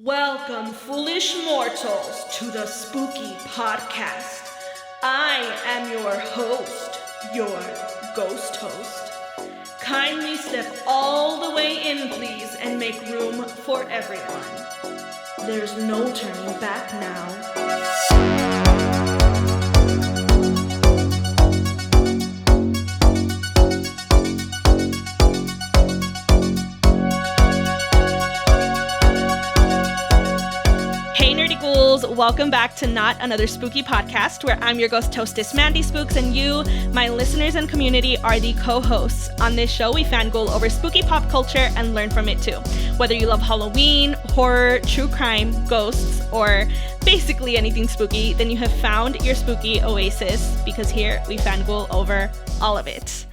Welcome, foolish mortals, to the Spooky Podcast. I am your host, your ghost host. Kindly step all the way in, please, and make room for everyone. There's no turning back now. Welcome back to Not Another Spooky Podcast, where I'm your ghost hostess, Mandy Spooks, and you, my listeners and community, are the co-hosts. On this show, we fangirl over spooky pop culture and learn from it too. Whether you love Halloween, horror, true crime, ghosts, or basically anything spooky, then you have found your spooky oasis, because here we fangirl over all of it.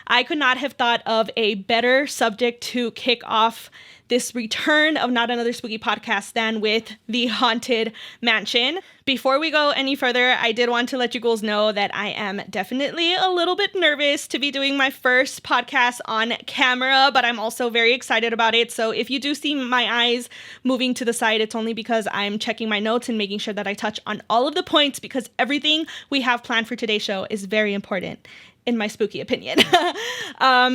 I could not have thought of a better subject to kick off this return of Not Another Spooky Podcast than with the Haunted Mansion. Before we go any further, I did want to let you girls know that I am definitely a little bit nervous to be doing my first podcast on camera, but I'm also very excited about it. So if you do see my eyes moving to the side, it's only because I'm checking my notes and making sure that I touch on all of the points, because everything we have planned for today's show is very important, in my spooky opinion.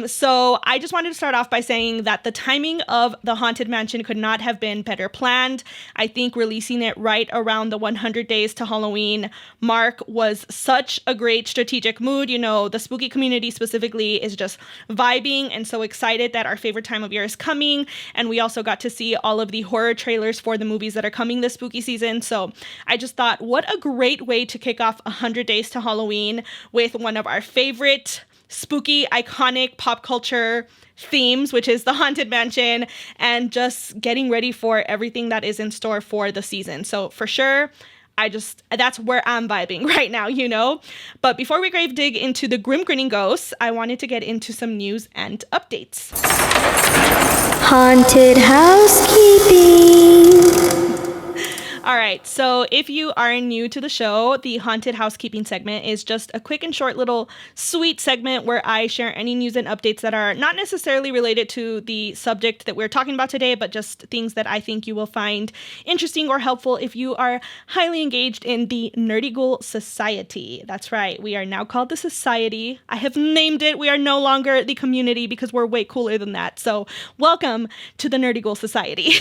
So I just wanted to start off by saying that the timing of the Haunted Mansion could not have been better planned. I think releasing it right around the 100 days to Halloween mark was such a great strategic mood. You know, the spooky community specifically is just vibing and so excited that our favorite time of year is coming. And we also got to see all of the horror trailers for the movies that are coming this spooky season. So I just thought, what a great way to kick off 100 days to Halloween with one of our favorite spooky, iconic pop culture themes, which is the Haunted Mansion, and just getting ready for everything that is in store for the season. So for sure, that's where I'm vibing right now, you know? But before we grave dig into the grim grinning ghosts, I wanted to get into some news and updates. Haunted housekeeping. All right, so if you are new to the show, the Haunted Housekeeping segment is just a quick and short little sweet segment where I share any news and updates that are not necessarily related to the subject that we're talking about today, but just things that I think you will find interesting or helpful if you are highly engaged in the Nerdy Ghoul Society. That's right, we are now called the Society. I have named it. We are no longer the community because we're way cooler than that. So welcome to the Nerdy Ghoul Society.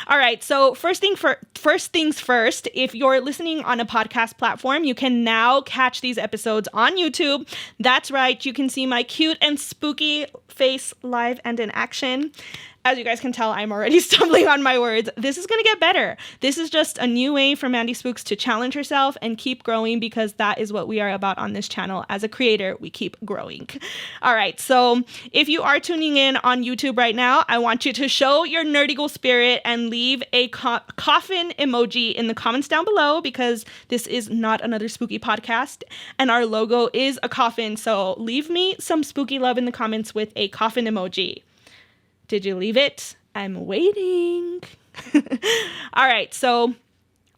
All right, so first things first, if you're listening on a podcast platform, you can now catch these episodes on YouTube. That's right, you can see my cute and spooky face live and in action. As you guys can tell, I'm already stumbling on my words. This is going to get better. This is just a new way for Mandy Spooks to challenge herself and keep growing, because that is what we are about on this channel. As a creator, we keep growing. All right, so if you are tuning in on YouTube right now, I want you to show your nerdy ghoul spirit and leave a coffin emoji in the comments down below, because this is not another spooky podcast and our logo is a coffin. So leave me some spooky love in the comments with a coffin emoji. Did you leave it? I'm waiting. All right, so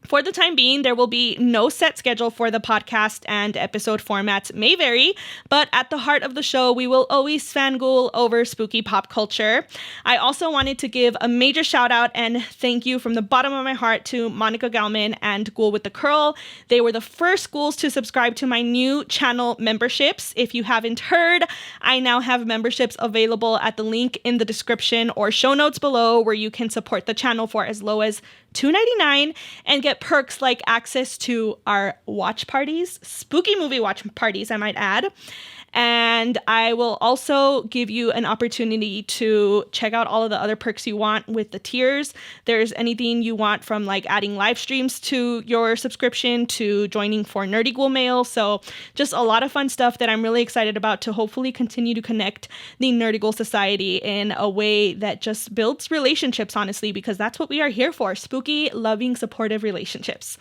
for the time being, there will be no set schedule for the podcast, and episode formats may vary, but at the heart of the show, we will always fangirl over spooky pop culture. I also wanted to give a major shout out and thank you from the bottom of my heart to Monica Galman and Ghoul with the Curl. They were the first ghouls to subscribe to my new channel memberships. If you haven't heard, I now have memberships available at the link in the description or show notes below, where you can support the channel for as low as $2.99 and get perks like access to our watch parties, spooky movie watch parties, I might add. And I will also give you an opportunity to check out all of the other perks you want with the tiers. There's anything you want, from like adding live streams to your subscription to joining for Nerdy Ghoul Mail. So just a lot of fun stuff that I'm really excited about to hopefully continue to connect the Nerdy Ghoul Society in a way that just builds relationships, honestly, because that's what we are here for. Spooky, loving, supportive relationships.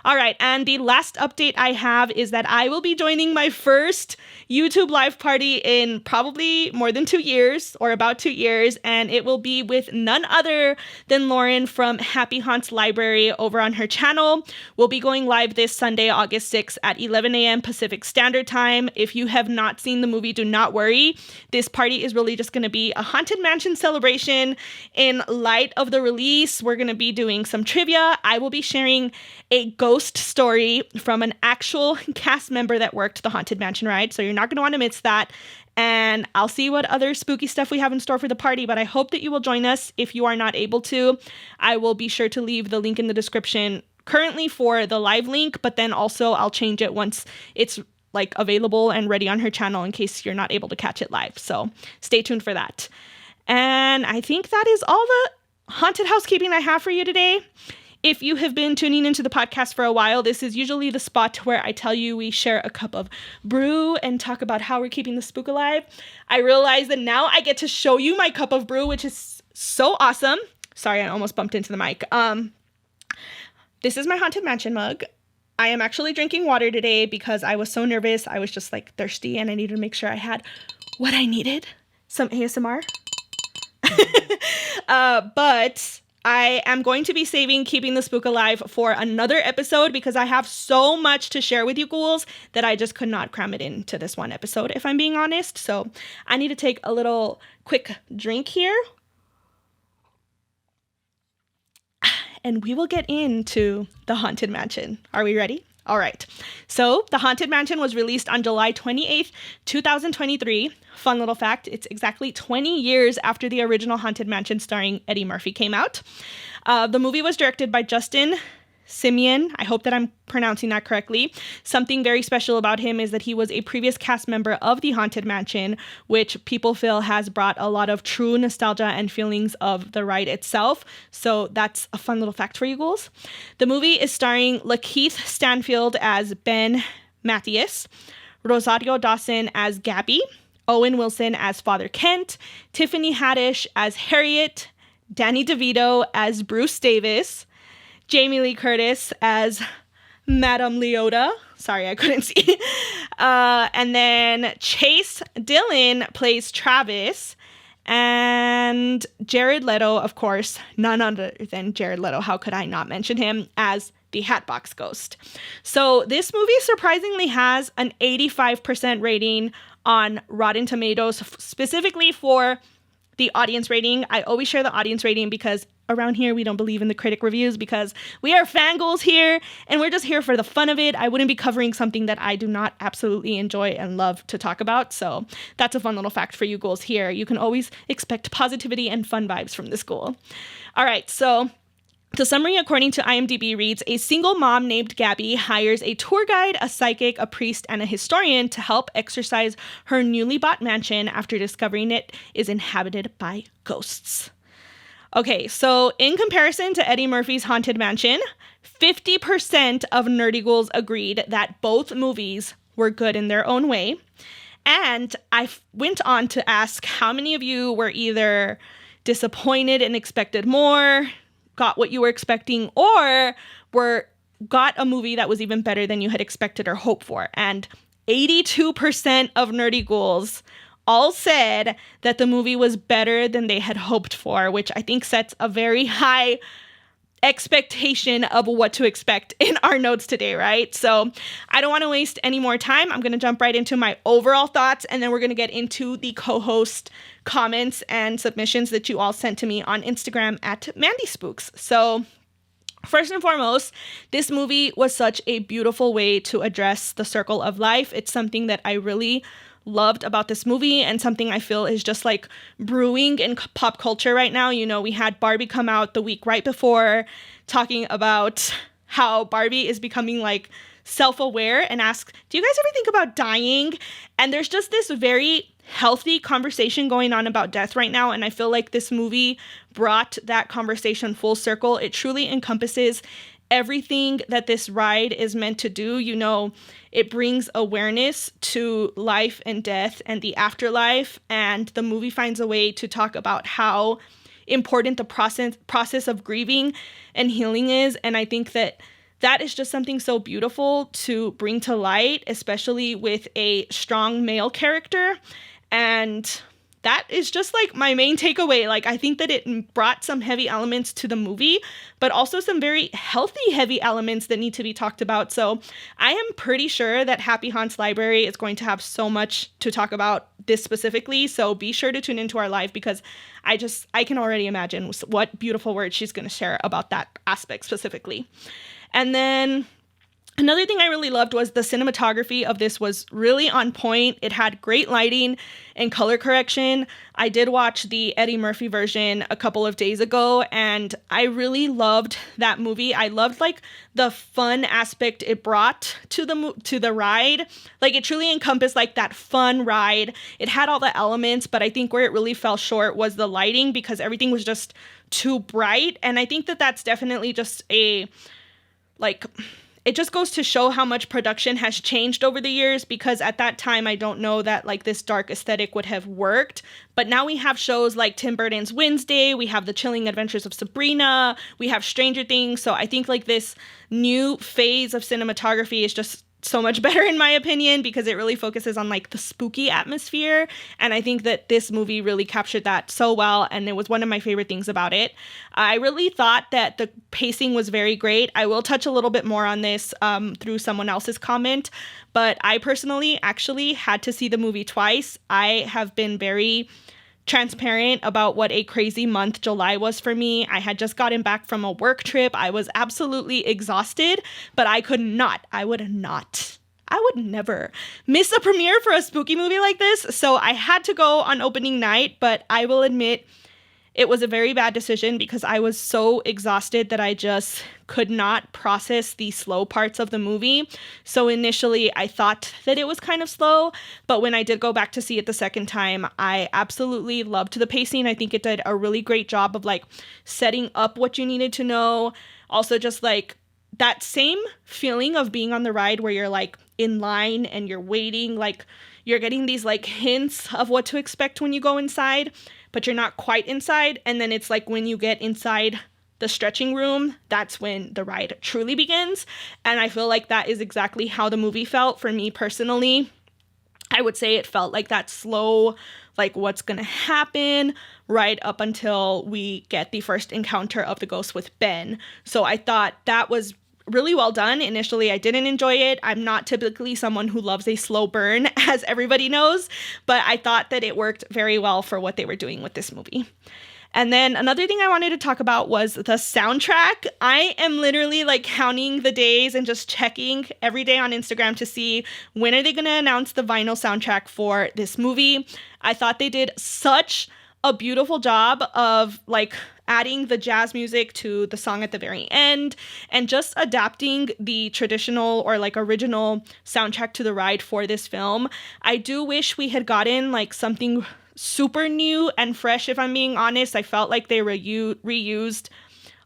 All right, and the last update I have is that I will be joining my first YouTube live party in probably more than 2 years, or about 2 years, and it will be with none other than Lauren from Happy Haunts Library over on her channel. We'll be going live this Sunday, August 6th at 11 a.m. Pacific Standard Time. If you have not seen the movie, do not worry. This party is really just going to be a Haunted Mansion celebration in light of the release. We're going to be doing some trivia. I will be sharing a ghost story from an actual cast member that worked the Haunted Mansion ride, so you're not going to want to miss that. And I'll see what other spooky stuff we have in store for the party, but I hope that you will join us. If you are not able to, I will be sure to leave the link in the description currently for the live link, but then also I'll change it once it's like available and ready on her channel in case you're not able to catch it live. So stay tuned for that. And I think that is all the haunted housekeeping I have for you today. If you have been tuning into the podcast for a while, this is usually the spot where I tell you we share a cup of brew and talk about how we're keeping the spook alive. I realize that now I get to show you my cup of brew, which is so awesome. Sorry, I almost bumped into the mic. This is my Haunted Mansion mug. I am actually drinking water today because I was so nervous. I was just like thirsty and I needed to make sure I had what I needed. Some ASMR. But I am going to be saving Keeping the Spook Alive for another episode because I have so much to share with you ghouls that I just could not cram it into this one episode, if I'm being honest. So I need to take a little quick drink here. And we will get into the Haunted Mansion. Are we ready? All right. So the Haunted Mansion was released on July 28th, 2023. Fun little fact, it's exactly 20 years after the original Haunted Mansion starring Eddie Murphy came out. The movie was directed by Justin Simeon. I hope that I'm pronouncing that correctly. Something very special about him is that he was a previous cast member of the Haunted Mansion, which people feel has brought a lot of true nostalgia and feelings of the ride itself. So that's a fun little fact for you ghouls. The movie is starring Lakeith Stanfield as Ben Mathias, Rosario Dawson as Gabby, Owen Wilson as Father Kent, Tiffany Haddish as Harriet, Danny DeVito as Bruce Davis, Jamie Lee Curtis as Madame Leota. Sorry, I couldn't see. And then Chase Dillon plays Travis. And Jared Leto, of course, none other than Jared Leto. How could I not mention him as the Hatbox Ghost? So this movie surprisingly has an 85% rating on Rotten Tomatoes, specifically for the audience rating. I always share the audience rating because around here we don't believe in the critic reviews because we are fangirls here and we're just here for the fun of it. I wouldn't be covering something that I do not absolutely enjoy and love to talk about. So that's a fun little fact for you ghouls here. You can always expect positivity and fun vibes from this ghoul. All right, so the summary, according to IMDb, reads, a single mom named Gabby hires a tour guide, a psychic, a priest, and a historian to help exorcise her newly bought mansion after discovering it is inhabited by ghosts. Okay, so in comparison to Eddie Murphy's Haunted Mansion, 50% of nerdy ghouls agreed that both movies were good in their own way. And I went on to ask how many of you were either disappointed and expected more, got what you were expecting, or got a movie that was even better than you had expected or hoped for. And 82% of nerdy ghouls all said that the movie was better than they had hoped for, which I think sets a very high expectation of what to expect in our notes today, right? So I don't want to waste any more time. I'm going to jump right into my overall thoughts, and then we're going to get into the co-host comments and submissions that you all sent to me on Instagram at Mandy Spooks. So first and foremost, this movie was such a beautiful way to address the circle of life. It's something that I really loved about this movie and something I feel is just like brewing in pop culture right now. You know, we had Barbie come out the week right before talking about how Barbie is becoming like self-aware and ask, do you guys ever think about dying? And there's just this very healthy conversation going on about death right now. And I feel like this movie brought that conversation full circle. It truly encompasses everything that this ride is meant to do. You know, it brings awareness to life and death and the afterlife. And the movie finds a way to talk about how important the process of grieving and healing is. And I think that that is just something so beautiful to bring to light, especially with a strong male character. And that is just like my main takeaway. Like, I think that it brought some heavy elements to the movie, but also some very healthy heavy elements that need to be talked about. So I am pretty sure that Happy Haunts Library is going to have so much to talk about this specifically. So be sure to tune into our live, because I can already imagine what beautiful words she's going to share about that aspect specifically. And then another thing I really loved was the cinematography of this was really on point. It had great lighting and color correction. I did watch the Eddie Murphy version a couple of days ago, and I really loved that movie. I loved like the fun aspect it brought to the ride. Like, it truly encompassed like that fun ride. It had all the elements, but I think where it really fell short was the lighting, because everything was just too bright. And I think that that's definitely just it just goes to show how much production has changed over the years, because at that time, I don't know that like this dark aesthetic would have worked. But now we have shows like Tim Burton's Wednesday, we have The Chilling Adventures of Sabrina, we have Stranger Things. So I think like this new phase of cinematography is just so much better in my opinion, because it really focuses on like the spooky atmosphere. And I think that this movie really captured that so well, and it was one of my favorite things about it. I really thought that the pacing was very great. I will touch a little bit more on this through someone else's comment, but I personally actually had to see the movie twice. I have been very transparent about what a crazy month July was for me. I had just gotten back from a work trip. I was absolutely exhausted, but I would never miss a premiere for a spooky movie like this. So I had to go on opening night, but I will admit it was a very bad decision, because I was so exhausted that I just could not process the slow parts of the movie. So initially I thought that it was kind of slow, but when I did go back to see it the second time, I absolutely loved the pacing. I think it did a really great job of like setting up what you needed to know. Also, just like that same feeling of being on the ride where you're like in line and you're waiting, like you're getting these like hints of what to expect when you go inside, but you're not quite inside. And then it's like when you get inside the stretching room, that's when the ride truly begins. And I feel like that is exactly how the movie felt for me personally. I would say it felt like that slow, like what's gonna happen right up until we get the first encounter of the ghost with Ben. So I thought that was really well done. Initially, I didn't enjoy it. I'm not typically someone who loves a slow burn, as everybody knows, but I thought that it worked very well for what they were doing with this movie. And then another thing I wanted to talk about was the soundtrack. I am literally like counting the days and just checking every day on Instagram to see when are they going to announce the vinyl soundtrack for this movie. I thought they did such a beautiful job of like adding the jazz music to the song at the very end and just adapting the traditional or like original soundtrack to the ride for this film. I do wish we had gotten like something super new and fresh, if I'm being honest. I felt like they reused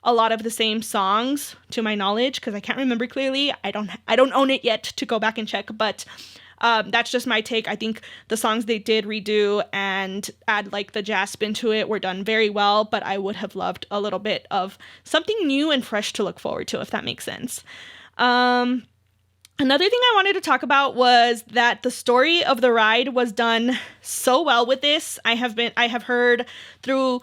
a lot of the same songs to my knowledge, because I can't remember clearly. I don't own it yet to go back and check, but that's just my take. I think the songs they did redo and add like the jazz spin to it were done very well, but I would have loved a little bit of something new and fresh to look forward to, if that makes sense. Another thing I wanted to talk about was that the story of the ride was done so well with this. I have heard through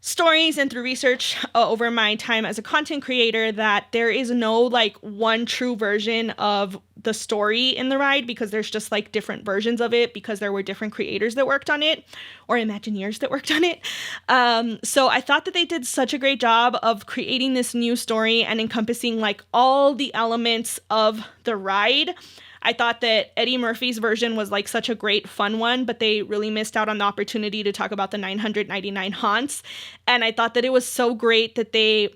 stories and through research over my time as a content creator that there is no like one true version of the story in the ride, because there's just like different versions of it, because there were different creators that worked on it, or Imagineers that worked on it. So I thought that they did such a great job of creating this new story and encompassing like all the elements of the ride. I thought that Eddie Murphy's version was like such a great fun one, but they really missed out on the opportunity to talk about the 999 haunts. And I thought that it was so great that they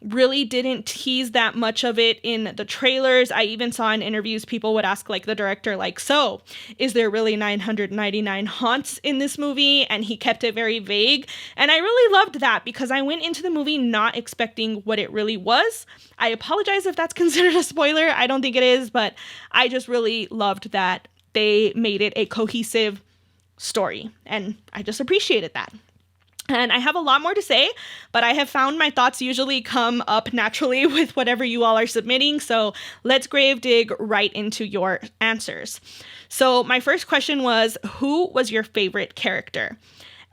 really didn't tease that much of it in the trailers. I even saw in interviews people would ask like the director, like, so is there really 999 haunts in this movie? And he kept it very vague. And I really loved that, because I went into the movie not expecting what it really was. I apologize if that's considered a spoiler. I don't think it is, but I just really loved that they made it a cohesive story, and I just appreciated that. And I have a lot more to say, but I have found my thoughts usually come up naturally with whatever you all are submitting. So let's grave dig right into your answers. So my first question was, who was your favorite character?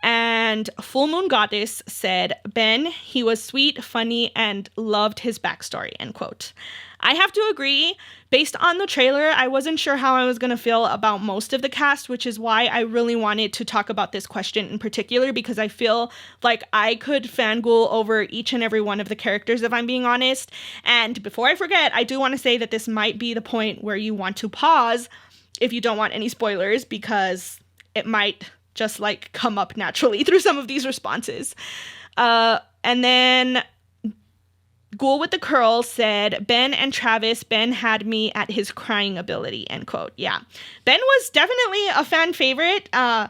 And Full Moon Goddess said, Ben, he was sweet, funny, and loved his backstory, end quote. I have to agree. Based on the trailer, I wasn't sure how I was going to feel about most of the cast, which is why I really wanted to talk about this question in particular, because I feel like I could fangirl over each and every one of the characters, if I'm being honest. And before I forget, I do want to say that this might be the point where you want to pause if you don't want any spoilers, because it might just like come up naturally through some of these responses. And then Ghoul with the Curl said, Ben and Travis, Ben had me at his crying ability, end quote. Yeah. Ben was definitely a fan favorite. I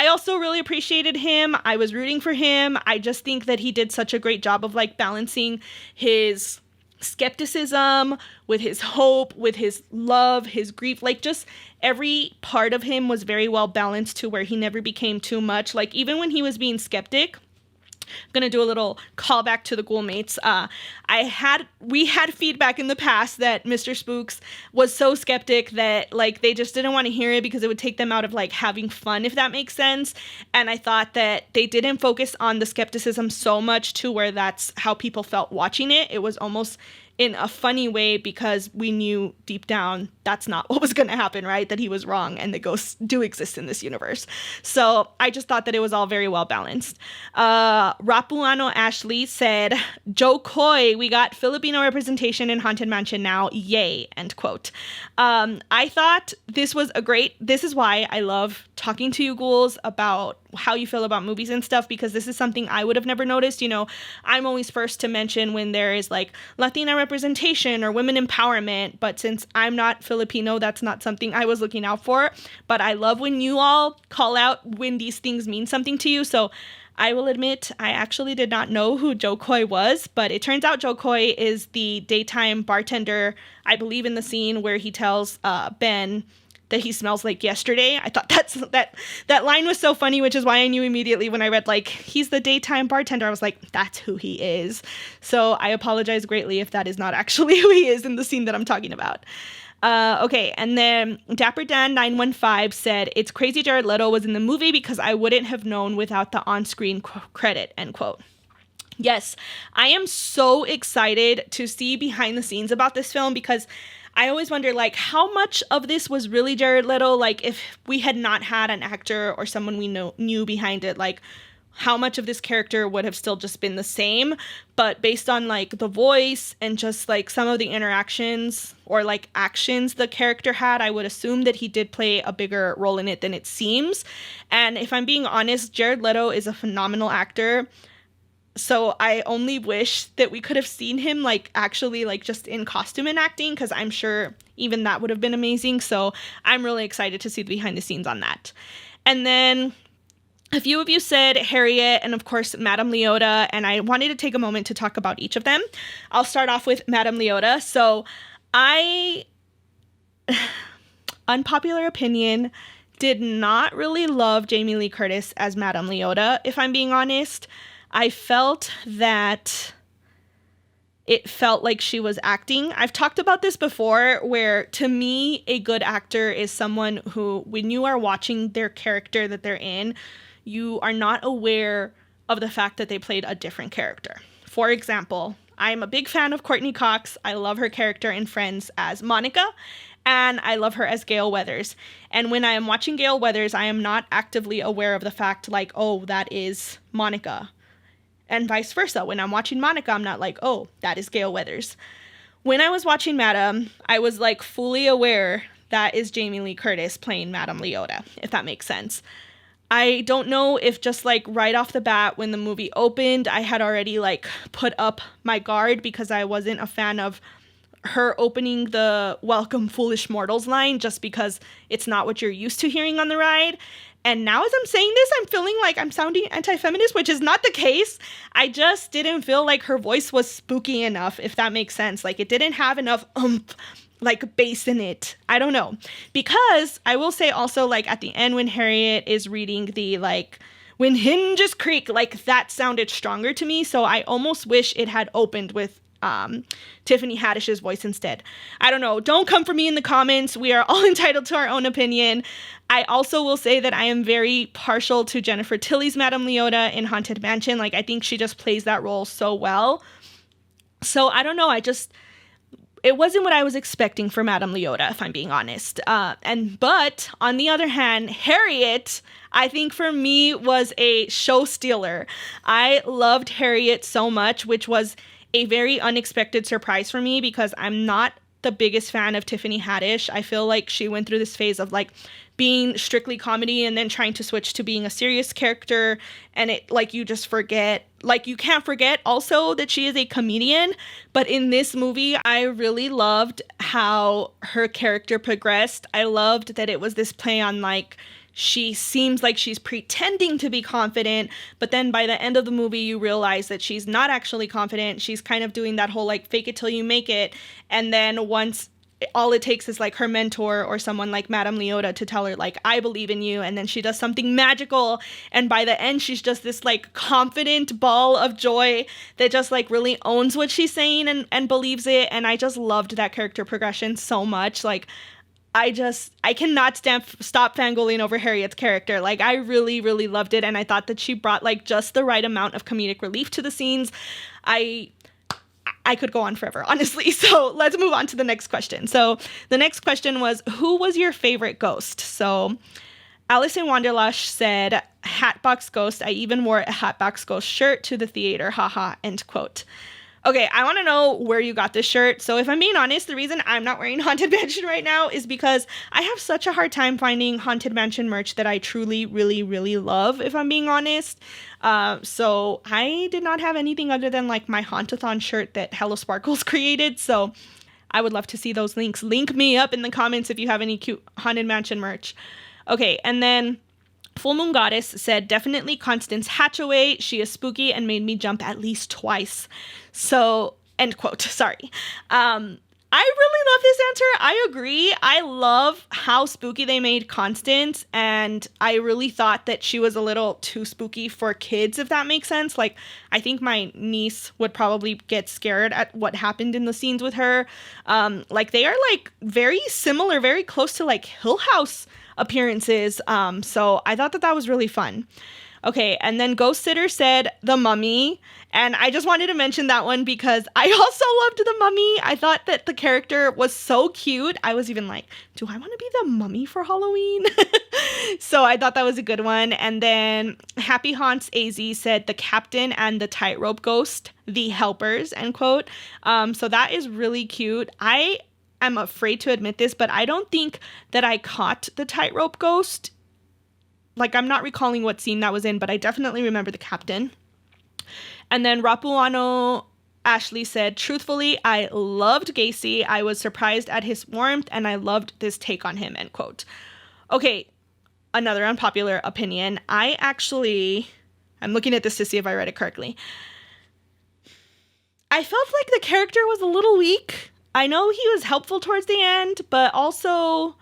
also really appreciated him. I was rooting for him. I just think that he did such a great job of like balancing his skepticism with his hope, with his love, his grief. Like just every part of him was very well balanced to where he never became too much. Like even when he was being skeptic, I'm going to do a little callback to the Ghoul Mates. We had feedback in the past that Mr. Spooks was so skeptic that like they just didn't want to hear it because it would take them out of like having fun, if that makes sense. And I thought that they didn't focus on the skepticism so much to where that's how people felt watching it. It was almost in a funny way because we knew deep down that's not what was going to happen, right? That he was wrong and the ghosts do exist in this universe. So I just thought that it was all very well balanced. Rapuano Ashley said, Joe Coy, we got Filipino representation in Haunted Mansion now. Yay, end quote. I thought this is why I love talking to you ghouls about how you feel about movies and stuff, because this is something I would have never noticed. You know, I'm always first to mention when there is like Latina representation or women empowerment, but since I'm not Filipino, that's not something I was looking out for. But I love when you all call out when these things mean something to you. So I will admit, I actually did not know who Joe Coy was, but it turns out Joe Coy is the daytime bartender, I believe, in the scene where he tells Ben that he smells like yesterday. I thought that line was so funny, which is why I knew immediately when I read like he's the daytime bartender. I was like, that's who he is. So I apologize greatly if that is not actually who he is in the scene that I'm talking about. Okay, and then Dapper Dan 915 said, it's crazy Jared Leto was in the movie because I wouldn't have known without the on-screen credit, end quote. Yes, I am so excited to see behind the scenes about this film because I always wonder, like, how much of this was really Jared Leto? Like, if we had not had an actor or someone we knew behind it, like, how much of this character would have still just been the same? But based on, like, the voice and just, like, some of the interactions or, like, actions the character had, I would assume that he did play a bigger role in it than it seems. And if I'm being honest, Jared Leto is a phenomenal actor. So I only wish that we could have seen him like actually like just in costume and acting, because I'm sure even that would have been amazing. So I'm really excited to see the behind the scenes on that. And then a few of you said Harriet and of course Madame Leota, and I wanted to take a moment to talk about each of them. I'll start off with Madame Leota. So unpopular opinion, did not really love Jamie Lee Curtis as Madame Leota, if I'm being honest. I felt that it felt like she was acting. I've talked about this before, where to me, a good actor is someone who, when you are watching their character that they're in, you are not aware of the fact that they played a different character. For example, I'm a big fan of Courtney Cox. I love her character in Friends as Monica, and I love her as Gale Weathers. And when I am watching Gale Weathers, I am not actively aware of the fact like, oh, that is Monica. And vice versa. When I'm watching Monica, I'm not like, oh, that is Gale Weathers. When I was watching Madame, I was like fully aware that is Jamie Lee Curtis playing Madame Leota, if that makes sense. I don't know if just like right off the bat when the movie opened, I had already like put up my guard because I wasn't a fan of her opening the welcome foolish mortals line, just because it's not what you're used to hearing on the ride. And now as I'm saying this, I'm feeling like I'm sounding anti-feminist, which is not the case. I just didn't feel like her voice was spooky enough, if that makes sense. Like it didn't have enough like bass in it. I don't know. Because I will say also like at the end when Harriet is reading the like when hinges creak, like that sounded stronger to me. So I almost wish it had opened with Tiffany Haddish's voice instead. I don't know. Don't come for me in the comments. We are all entitled to our own opinion. I also will say that I am very partial to Jennifer Tilly's Madame Leota in Haunted Mansion. Like, I think she just plays that role so well. So I don't know. It wasn't what I was expecting for Madame Leota, if I'm being honest. But on the other hand, Harriet, I think for me was a show stealer. I loved Harriet so much, which was a very unexpected surprise for me because I'm not the biggest fan of Tiffany Haddish. I feel like she went through this phase of like being strictly comedy and then trying to switch to being a serious character, and it like you just forget, like you can't forget also that she is a comedian. But in this movie, I really loved how her character progressed. I loved that it was this play on like she seems like she's pretending to be confident, but then by the end of the movie, you realize that she's not actually confident. She's kind of doing that whole like fake it till you make it. And then once all it takes is like her mentor or someone like Madame Leota to tell her like, I believe in you. And then she does something magical. And by the end, she's just this like confident ball of joy that just like really owns what she's saying and believes it. And I just loved that character progression so much. Like, I cannot stop fangirling over Harriet's character. Like, I really, really loved it. And I thought that she brought like just the right amount of comedic relief to the scenes. I could go on forever, honestly. So let's move on to the next question. So the next question was, who was your favorite ghost? So Alice in Wanderlush said, Hatbox Ghost. I even wore a Hatbox Ghost shirt to the theater. Haha, end quote. Okay, I want to know where you got this shirt. So if I'm being honest, the reason I'm not wearing Haunted Mansion right now is because I have such a hard time finding Haunted Mansion merch that I truly, really, really love, if I'm being honest. So I did not have anything other than like my Hauntathon shirt that Hello Sparkles created. So I would love to see those links. Link me up in the comments if you have any cute Haunted Mansion merch. Okay, and then Full Moon Goddess said, definitely Constance Hatchaway. She is spooky and made me jump at least twice. So, end quote. Sorry. I really love this answer. I agree. I love how spooky they made Constance, and I really thought that she was a little too spooky for kids, if that makes sense. Like, I think my niece would probably get scared at what happened in the scenes with her. Like, they are like very similar, very close to like Hill House appearances. So I thought that that was really fun. Okay, and then Ghost Sitter said The Mummy, and I just wanted to mention that one because I also loved The Mummy. I thought that the character was so cute. I was even like, do I want to be the mummy for Halloween? So I thought that was a good one. And then Happy Haunts AZ said The Captain and the Tightrope Ghost, The Helpers, end quote. So that is really cute. I'm afraid to admit this, but I don't think that I caught the Tightrope Ghost. Like, I'm not recalling what scene that was in, but I definitely remember the captain. And then Rapuano Ashley said, truthfully, I loved Gacy. I was surprised at his warmth, and I loved this take on him, end quote. Okay, another unpopular opinion. I'm looking at this to see if I read it correctly. I felt like the character was a little weak. I know he was helpful towards the end, but also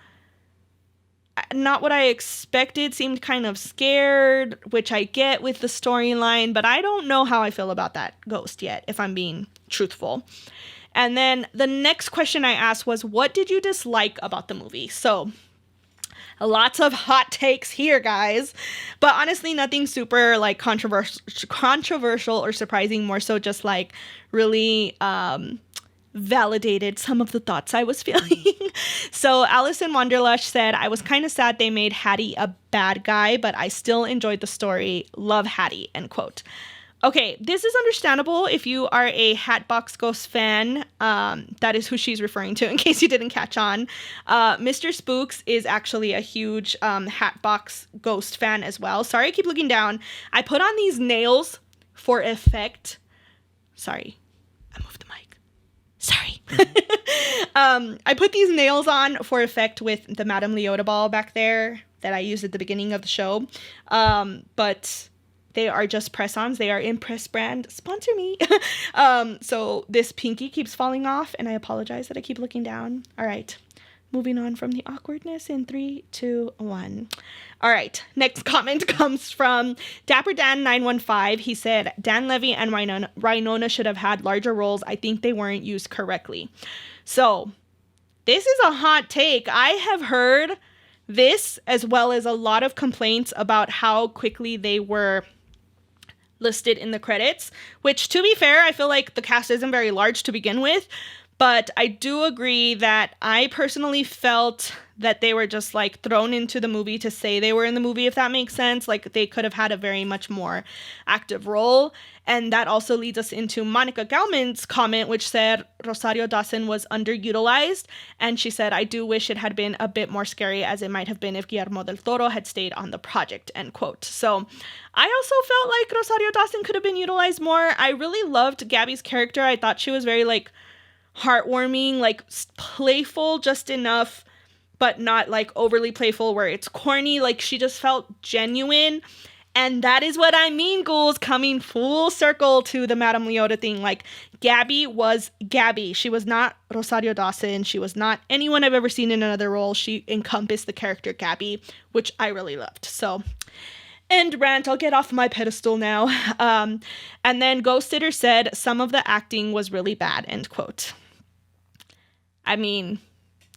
not what I expected. Seemed kind of scared, which I get with the storyline, but I don't know how I feel about that ghost yet, if I'm being truthful. And then the next question I asked was, what did you dislike about the movie? So lots of hot takes here, guys, but honestly nothing super like controversial or surprising, more so just like really validated some of the thoughts I was feeling. So Alice in Wanderlush said, I was kind of sad they made Hattie a bad guy, but I still enjoyed the story. Love Hattie, end quote. Okay, this is understandable if you are a Hatbox Ghost fan. That is who she's referring to, in case you didn't catch on. Mr. Spooks is actually a huge Hatbox Ghost fan as well. Sorry, I keep looking down. I put on these nails for effect. Sorry, I moved the mic. Sorry. I put these nails on for effect with the Madame Leota ball back there that I used at the beginning of the show. But they are just press-ons. They are Impress brand. Sponsor me. So this pinky keeps falling off, and I apologize that I keep looking down. All right. moving on from the awkwardness in 3, 2, 1. All right. Next comment comes from Dapper Dan 915. He said, Dan Levy and Winona should have had larger roles. I think they weren't used correctly. So this is a hot take. I have heard this as well as a lot of complaints about how quickly they were listed in the credits, which, to be fair, I feel like the cast isn't very large to begin with. But I do agree that I personally felt that they were just like thrown into the movie to say they were in the movie, if that makes sense. Like they could have had a very much more active role. And that also leads us into Monica Gauman's comment, which said Rosario Dawson was underutilized. And she said, I do wish it had been a bit more scary as it might have been if Guillermo del Toro had stayed on the project, end quote. So I also felt like Rosario Dawson could have been utilized more. I really loved Gabby's character. I thought she was very like heartwarming, like playful just enough, but not like overly playful where it's corny. Like she just felt genuine. And that is what I mean, ghouls, coming full circle to the Madame Leota thing. Like Gabby was Gabby. She was not Rosario Dawson. She was not anyone I've ever seen in another role. She encompassed the character Gabby, which I really loved. So, end rant. I'll get off my pedestal now. And then Ghost Sitter said some of the acting was really bad, end quote. I mean,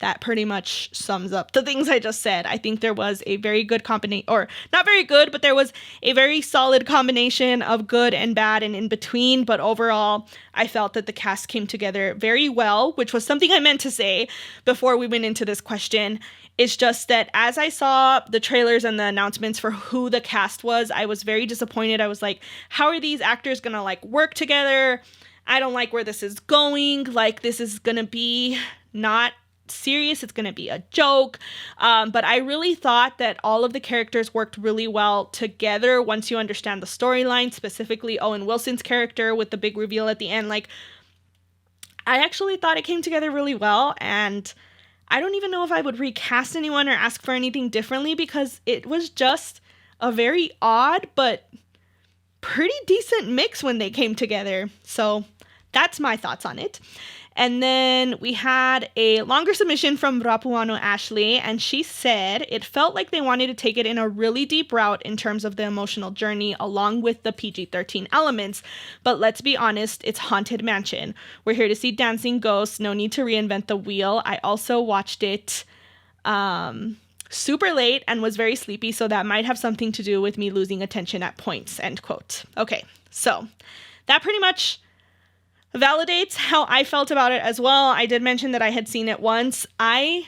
that pretty much sums up the things I just said. I think there was a very good combination, or not very good, but there was a very solid combination of good and bad and in between. But overall, I felt that the cast came together very well, which was something I meant to say before we went into this question. It's just that as I saw the trailers and the announcements for who the cast was, I was very disappointed. I was like, how are these actors gonna like work together? I don't like where this is going. Like, this is gonna be not serious. It's gonna be a joke. But I really thought that all of the characters worked really well together once you understand the storyline, specifically Owen Wilson's character with the big reveal at the end. Like, I actually thought it came together really well, and I don't even know if I would recast anyone or ask for anything differently because it was just a very odd but pretty decent mix when they came together. So that's my thoughts on it. And then we had a longer submission from Rapuano Ashley, and she said it felt like they wanted to take it in a really deep route in terms of the emotional journey along with the PG-13 elements. But let's be honest, it's Haunted Mansion. We're here to see dancing ghosts, no need to reinvent the wheel. I also watched it super late and was very sleepy, so that might have something to do with me losing attention at points, end quote. Okay, so that pretty much validates how I felt about it as well. I did mention that I had seen it once. I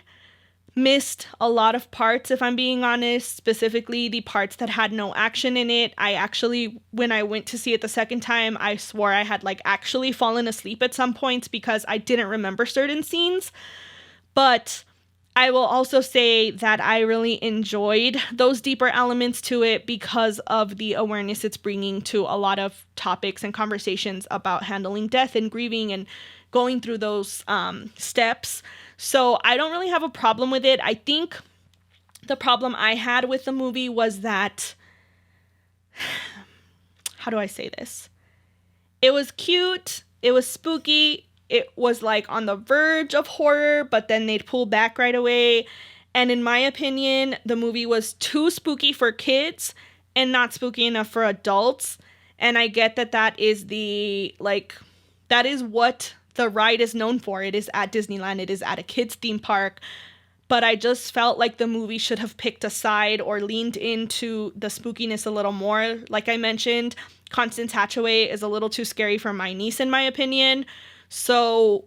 missed a lot of parts, if I'm being honest, specifically the parts that had no action in it. I actually, when I went to see it the second time, I swore I had like actually fallen asleep at some points because I didn't remember certain scenes. But I will also say that I really enjoyed those deeper elements to it because of the awareness it's bringing to a lot of topics and conversations about handling death and grieving and going through those steps. So I don't really have a problem with it. I think the problem I had with the movie was that, how do I say this? It was cute. It was spooky. It was like on the verge of horror, but then they'd pull back right away. And in my opinion, the movie was too spooky for kids and not spooky enough for adults. And I get that that is that is what the ride is known for. It is at Disneyland. It is at a kids theme park. But I just felt like the movie should have picked a side or leaned into the spookiness a little more. Like I mentioned, Constance Hatchaway is a little too scary for my niece, in my opinion. So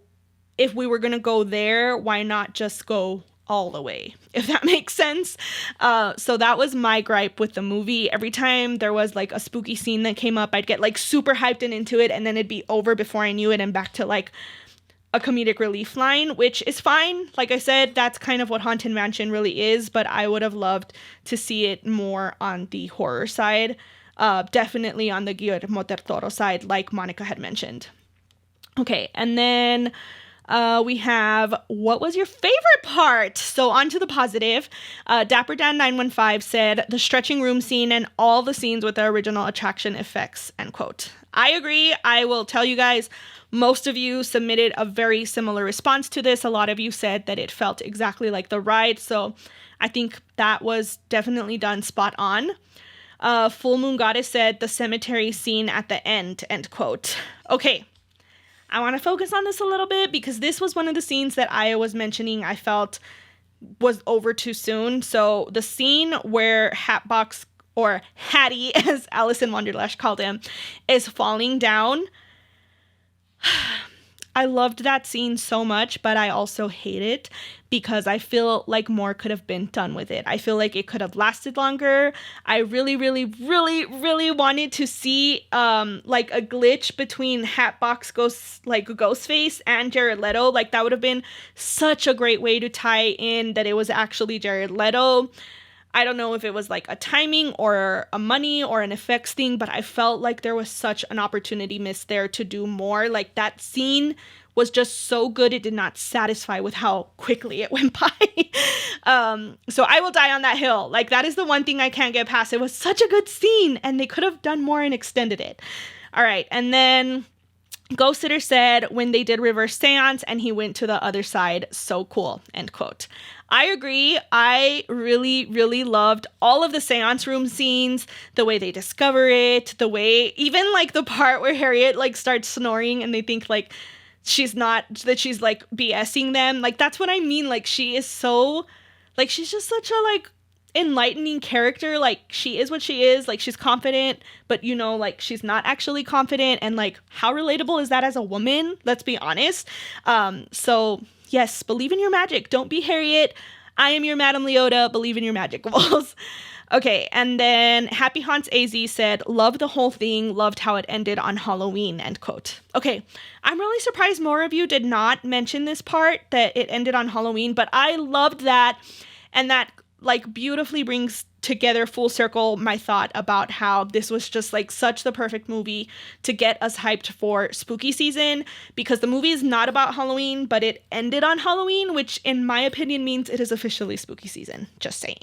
if we were going to go there, why not just go all the way, if that makes sense? So that was my gripe with the movie. Every time there was like a spooky scene that came up, I'd get like super hyped and into it, and then it'd be over before I knew it and back to like a comedic relief line, which is fine. Like I said, that's kind of what Haunted Mansion really is, but I would have loved to see it more on the horror side. Definitely on the Guillermo del Toro side, like Monica had mentioned. Okay, and then we have, what was your favorite part? So on to the positive. Dapper Dan 915 said, the stretching room scene and all the scenes with the original attraction effects, end quote. I agree. I will tell you guys, most of you submitted a very similar response to this. A lot of you said that it felt exactly like the ride. So I think that was definitely done spot on. Full Moon Goddess said the cemetery scene at the end quote. Okay. I want to focus on this a little bit because this was one of the scenes that I was mentioning I felt was over too soon. So the scene where Hatbox, or Hattie as Alice in Wonderland called him, is falling down. I loved that scene so much, but I also hate it because I feel like more could have been done with it. I feel like it could have lasted longer. I really, really, really, really wanted to see like a glitch between Hatbox Ghostface and Jared Leto. Like that would have been such a great way to tie in that it was actually Jared Leto. I don't know if it was like a timing or a money or an effects thing, but I felt like there was such an opportunity missed there to do more. Like that scene was just so good. It did not satisfy with how quickly it went by. So I will die on that hill. Like that is the one thing I can't get past. It was such a good scene and they could have done more and extended it. All right. And then Ghost Sitter said when they did reverse seance and he went to the other side, so cool, end quote. I agree. I really, really loved all of the seance room scenes, the way they discover it, the way, even like the part where Harriet like starts snoring and they think like she's like BSing them. Like that's what I mean. Like she is so, like she's just such a like enlightening character. Like she is what she is. Like she's confident, but you know, like she's not actually confident. And like how relatable is that as a woman? Let's be honest. So yes, believe in your magic. Don't be Harriet. I am your Madame Leota. Believe in your magic walls. Okay, and then Happy Haunts AZ said, love the whole thing, loved how it ended on Halloween, end quote. Okay, I'm really surprised more of you did not mention this part, that it ended on Halloween, but I loved that, and that like beautifully brings together full circle my thought about how this was just like such the perfect movie to get us hyped for spooky season, because the movie is not about Halloween, but it ended on Halloween, which in my opinion means it is officially spooky season. Just saying.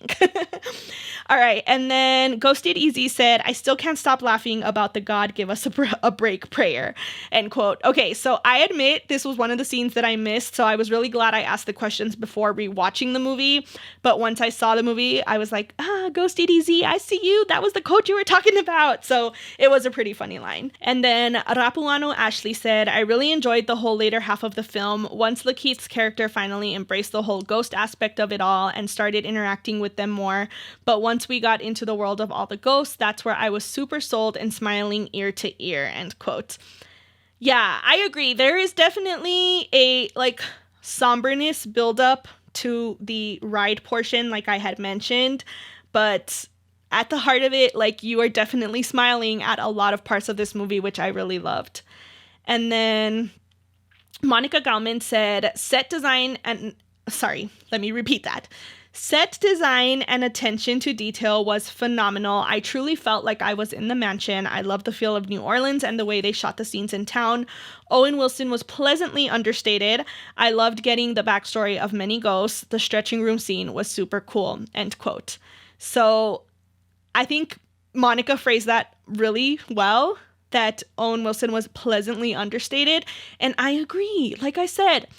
All right. And then Ghosted Easy said, I still can't stop laughing about the God give us a break prayer, end quote. Okay. So I admit this was one of the scenes that I missed. So I was really glad I asked the questions before rewatching the movie. But once I saw the movie, I was like, Ghosted Easy, I see you. That was the quote you were talking about. So it was a pretty funny line. And then Rapuano Ashley said, I really enjoyed the whole later half of the film. Once Lakeith's character finally embraced the whole ghost aspect of it all and started interacting with them more. But once we got into the world of all the ghosts, that's where I was super sold and smiling ear to ear, end quote. Yeah, I agree. There is definitely a like somberness buildup to the ride portion, like I had mentioned. But at the heart of it, like you are definitely smiling at a lot of parts of this movie, which I really loved. And then Monica Galman said, set design and attention to detail was phenomenal. I truly felt like I was in the mansion. I love the feel of New Orleans and the way they shot the scenes in town. Owen Wilson was pleasantly understated. I loved getting the backstory of many ghosts. The stretching room scene was super cool, end quote. So I think Monica phrased that really well, that Owen Wilson was pleasantly understated. And I agree. Like I said,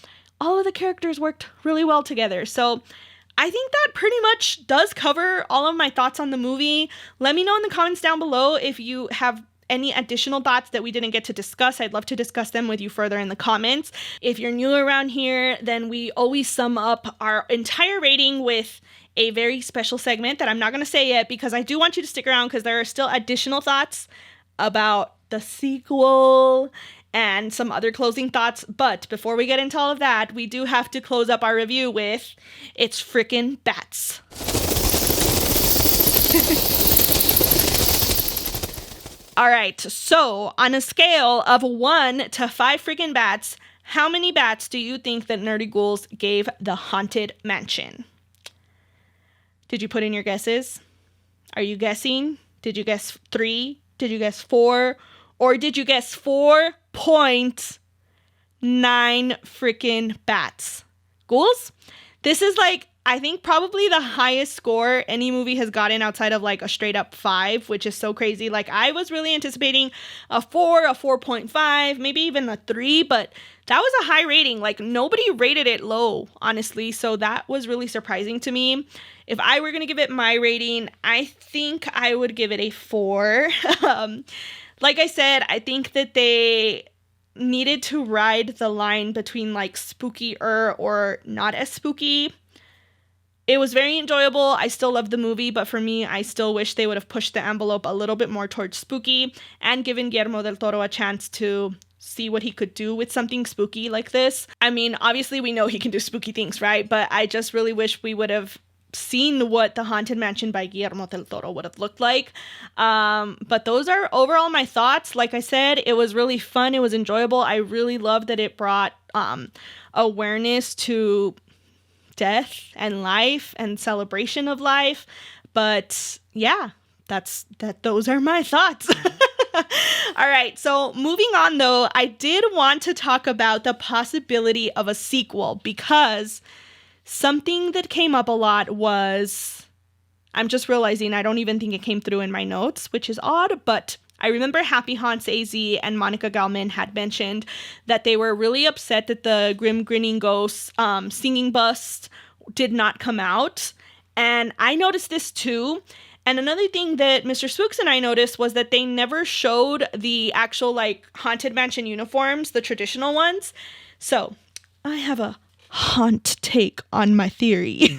all of the characters worked really well together. So I think that pretty much does cover all of my thoughts on the movie. Let me know in the comments down below if you have any additional thoughts that we didn't get to discuss. I'd love to discuss them with you further in the comments. If you're new around here, then we always sum up our entire rating with a very special segment that I'm not going to say yet, because I do want you to stick around because there are still additional thoughts about the sequel and some other closing thoughts. But before we get into all of that, we do have to close up our review with It's Freakin' Bats. All right, so on a scale of 1 to 5 freaking bats, how many bats do you think that Nerdy Ghouls gave the Haunted Mansion? Did you put in your guesses? Are you guessing? Did you guess 3? Did you guess 4? Or did you guess 4.9 freaking bats? Ghouls? This is like I think probably the highest score any movie has gotten outside of like a straight up 5, which is so crazy. Like I was really anticipating a 4, a 4.5, maybe even a 3, but that was a high rating. Like nobody rated it low, honestly. So that was really surprising to me. If I were going to give it my rating, I think I would give it a 4. Like I said, I think that they needed to ride the line between like spookier or not as spooky. It was very enjoyable. I still love the movie, but for me, I still wish they would have pushed the envelope a little bit more towards spooky and given Guillermo del Toro a chance to see what he could do with something spooky like this. I mean, obviously we know he can do spooky things, right? But I just really wish we would have seen what the Haunted Mansion by Guillermo del Toro would have looked like. But those are overall my thoughts. Like I said, it was really fun. It was enjoyable. I really loved that it brought awareness to death and life and celebration of life. But yeah, those are my thoughts. All right, so moving on though, I did want to talk about the possibility of a sequel because something that came up a lot was, I'm just realizing I don't even think it came through in my notes, which is odd, but I remember Happy Haunts AZ and Monica Galman had mentioned that they were really upset that the Grim Grinning Ghosts singing bust did not come out. And I noticed this too. And another thing that Mr. Spooks and I noticed was that they never showed the actual like Haunted Mansion uniforms, the traditional ones. So I have a haunt take on my theory.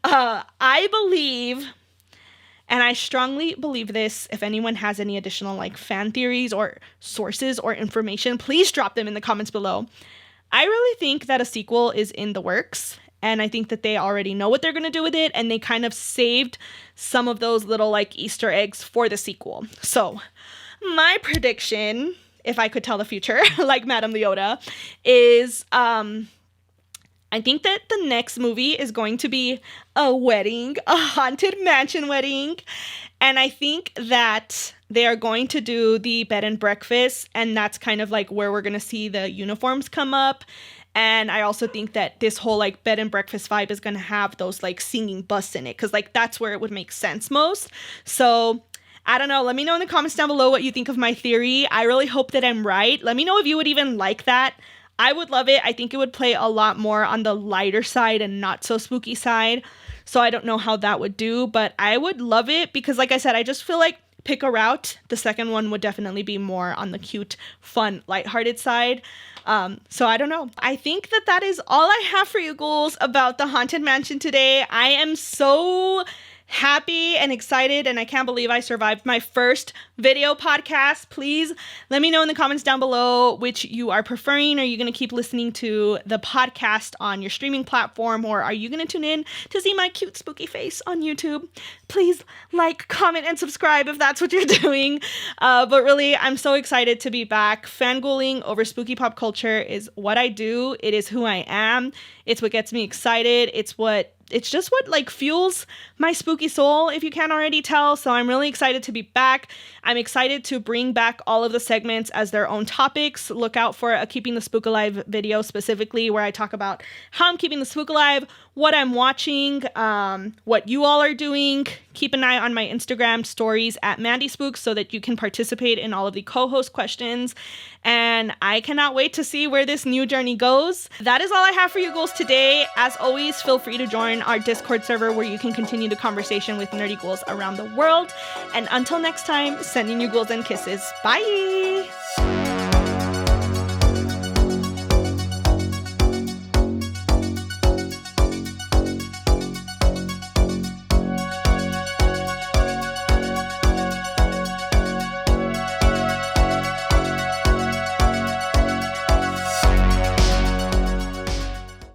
I believe, and I strongly believe this, if anyone has any additional like fan theories or sources or information, please drop them in the comments below. I really think that a sequel is in the works, and I think that they already know what they're going to do with it, and they kind of saved some of those little like Easter eggs for the sequel. So my prediction, if I could tell the future, like Madame Leota, is I think that the next movie is going to be a wedding, a Haunted Mansion wedding. And I think that they are going to do the bed and breakfast. And that's kind of like where we're going to see the uniforms come up. And I also think that this whole like bed and breakfast vibe is going to have those like singing busts in it. Because like that's where it would make sense most. So I don't know. Let me know in the comments down below what you think of my theory. I really hope that I'm right. Let me know if you would even like that. I would love it. I think it would play a lot more on the lighter side and not so spooky side. So I don't know how that would do, but I would love it because like I said, I just feel like pick a route. The second one would definitely be more on the cute, fun, lighthearted side. So I don't know. I think that is all I have for you ghouls about the Haunted Mansion today. I am so happy and excited, and I can't believe I survived my first video podcast. Please let me know in the comments down below which you are preferring. Are you going to keep listening to the podcast on your streaming platform, or are you going to tune in to see my cute spooky face on YouTube? Please like, comment, and subscribe if that's what you're doing. But really, I'm so excited to be back. Fangirling over spooky pop culture is what I do. It is who I am. It's what gets me excited. It's just what like fuels my spooky soul, if you can't already tell. So I'm really excited to be back. I'm excited to bring back all of the segments as their own topics. Look out for a Keeping the Spook Alive video specifically, where I talk about how I'm keeping the spook alive, what I'm watching, what you all are doing. Keep an eye on my Instagram stories at Mandy Spooks so that you can participate in all of the co-host questions. And I cannot wait to see where this new journey goes. That is all I have for you ghouls today. As always, feel free to join our Discord server where you can continue the conversation with nerdy ghouls around the world. And until next time, sending you ghouls and kisses. Bye!